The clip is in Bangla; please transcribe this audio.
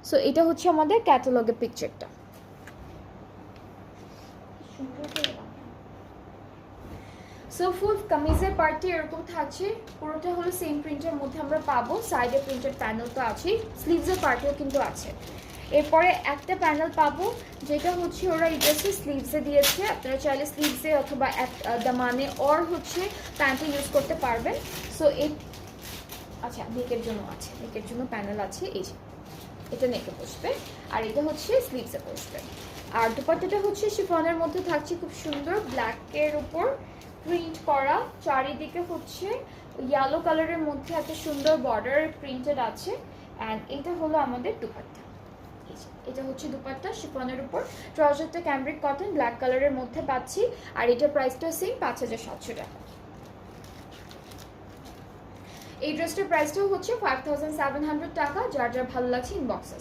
সো এটা হচ্ছে আমাদের ক্যাটালগের পিকচারটা। সো ফুল কামিজের পার্টটি এরকম থাকছে, পুরোটা হলো সেম প্রিন্টের মধ্যে আমরা পাবো। সাইডে প্রিন্টেড প্যানেল তো আছেই, স্লিভসের পার্টেও কিন্তু আছে। এরপরে একটা প্যানেল পাবো যেটা হচ্ছে ওরা এই ড্রেসের স্লিভসে দিয়েছে, আপনারা চাইলে স্লিভসে অথবা দামানে অর হচ্ছে প্যান্টে ইউজ করতে পারবেন। সো এই আচ্ছা নেকের জন্য আছে, নেকের জন্য প্যানেল আছে, এই যে এটা নেকে বসবে আর এটা হচ্ছে স্লিভসে বসবে। আর দুপাট্টাটা হচ্ছে শিফনের মধ্যে থাকছে, খুব সুন্দর ব্ল্যাকের উপর প্রিন্ট করা, চারিদিকে হচ্ছে ইয়েলো কালারের মধ্যে একটা সুন্দর বর্ডার প্রিন্টেড আছে। অ্যান্ড এটা হলো আমাদের দুপাট্টা, এটা হচ্ছে দুপাট্টা শিফনের উপর। ট্রাউজারটা ক্যামব্রিক কটন ব্ল্যাক কালারের মধ্যে পাচ্ছি, আর এটার প্রাইসটা সেম 5700 টাকা। এই ড্রেসটার প্রাইসটাও হচ্ছে 5700 টাকা। যার যার ভালো লাগছে ইনবক্সে